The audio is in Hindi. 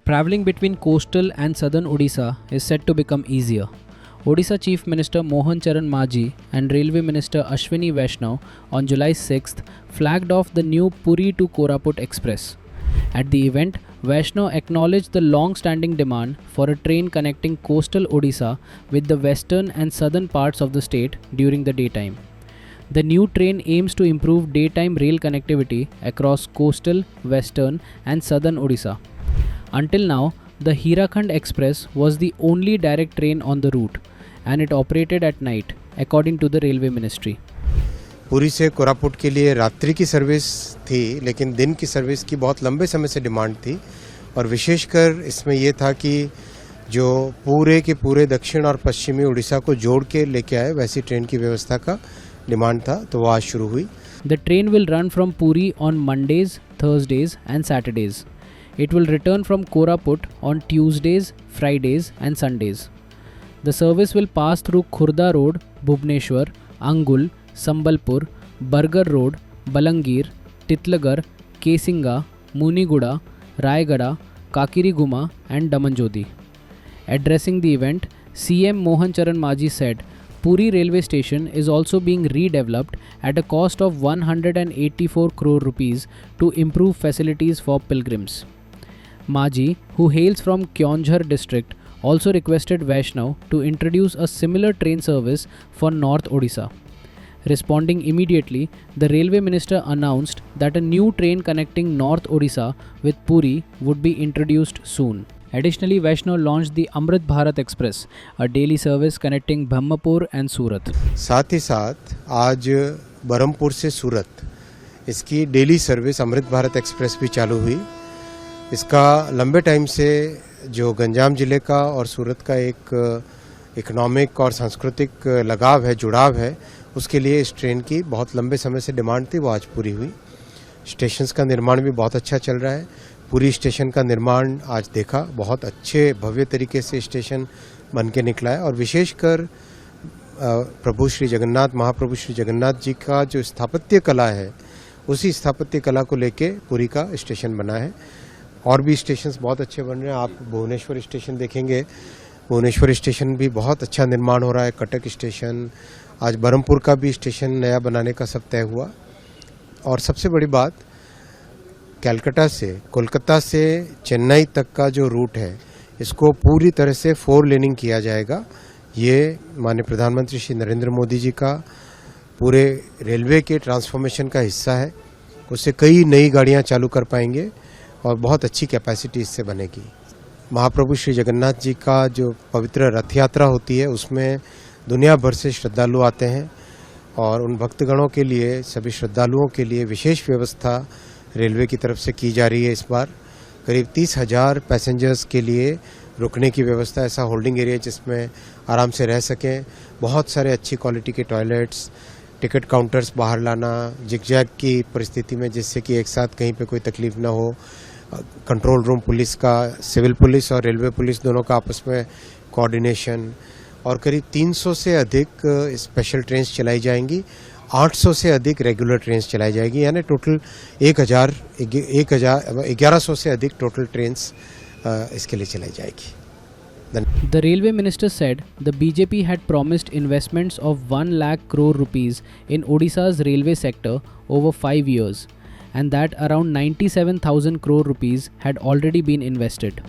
Travelling between coastal and southern Odisha is set to become easier. Odisha Chief Minister Mohan Charan Majhi and Railway Minister Ashwini Vaishnav on July 6th flagged off the new Puri to Koraput Express. At the event, Vaishnav acknowledged the long-standing demand for a train connecting coastal Odisha with the western and southern parts of the state during the daytime. The new train aims to improve daytime rail connectivity across coastal, western and southern Odisha. Until now, the Hirakhand Express was the only direct train on the route and it operated at night, according to the Railway Ministry. Puri से कोरापुट के लिए रात्रि की सर्विस थी, लेकिन दिन की सर्विस की बहुत लंबे समय से डिमांड थी और विशेषकर इसमें यह था कि जो पूरे के पूरे दक्षिण और पश्चिमी उड़ीसा को जोड़ के लेके आए वैसी ट्रेन की व्यवस्था का डिमांड था, तो वो आज शुरू हुई. The train will run from Puri on Mondays, Thursdays and Saturdays. It will return from Koraput on Tuesdays, Fridays and Sundays. The service will pass through Khurda Road, Bhubneshwar, Angul, Sambalpur, Bargar Road, Balangir, Titlagar, Kesinga, Muniguda, Raigada, Kakiriguma and Damanjodi. Addressing the event, CM Mohan Charan Majhi said, Puri railway station is also being redeveloped at a cost of 184 crore rupees to improve facilities for pilgrims. Majhi, who hails from Kionjhar district, also requested Vaishnav to introduce a similar train service for North Odisha. Responding immediately, the Railway Minister announced that a new train connecting North Odisha with Puri would be introduced soon. Additionally, Vaishnav launched the Amrit Bharat Express, a daily service connecting Brahmapur and Surat. साथ ही साथ आज बरहमपुर से सूरत इसकी daily service Amrit Bharat express भी चालू हुई. इसका लंबे टाइम से जो गंजाम जिले का और सूरत का एक इकोनॉमिक और सांस्कृतिक लगाव है, जुड़ाव है, उसके लिए इस ट्रेन की बहुत लंबे समय से डिमांड थी, वो आज पूरी हुई. स्टेशंस का निर्माण भी बहुत अच्छा चल रहा है. पूरी स्टेशन का निर्माण आज देखा, बहुत अच्छे भव्य तरीके से स्टेशन बन के निकला है और विशेषकर प्रभु श्री जगन्नाथ, महाप्रभु श्री जगन्नाथ जी का जो स्थापत्य कला है, उसी स्थापत्य कला को लेके पुरी का स्टेशन बना है. और भी स्टेशंस बहुत अच्छे बन रहे हैं. आप भुवनेश्वर स्टेशन देखेंगे, भुवनेश्वर स्टेशन भी बहुत अच्छा निर्माण हो रहा है. कटक स्टेशन, आज बरहमपुर का भी स्टेशन नया बनाने का सब तय हुआ. और सबसे बड़ी बात, कलकत्ता से, कोलकाता से चेन्नई तक का जो रूट है, इसको पूरी तरह से 4 लेनिंग किया जाएगा. ये माननीय प्रधानमंत्री श्री नरेंद्र मोदी जी का पूरे रेलवे के ट्रांसफॉर्मेशन का हिस्सा है. उससे कई नई गाड़ियां चालू कर पाएंगे और बहुत अच्छी कैपेसिटी इससे बनेगी. महाप्रभु श्री जगन्नाथ जी का जो पवित्र रथ यात्रा होती है, उसमें दुनिया भर से श्रद्धालु आते हैं और उन भक्तगणों के लिए, सभी श्रद्धालुओं के लिए विशेष व्यवस्था रेलवे की तरफ से की जा रही है. इस बार करीब 30,000 पैसेंजर्स के लिए रुकने की व्यवस्था, ऐसा होल्डिंग एरिया जिसमें आराम से रह सकें. बहुत सारे अच्छी क्वालिटी के टॉयलेट्स, टिकट काउंटर्स बाहर लाना, जिगजैग की परिस्थिति में जिससे कि एक साथ कहीं पे कोई तकलीफ ना हो. कंट्रोल रूम पुलिस का, सिविल पुलिस और रेलवे पुलिस दोनों का आपस में कोऑर्डिनेशन. और करीब 300 से अधिक स्पेशल ट्रेन्स चलाई जाएंगी, 800 से अधिक रेगुलर ट्रेन्स चलाई जाएगी, यानी टोटल 1100 से अधिक टोटल ट्रेन्स इसके लिए चलाई जाएगी. The Railway Minister said the BJP had promised investments of 1 lakh crore rupees in Odisha's railway sector over 5 years and that around 97,000 crore rupees had already been invested.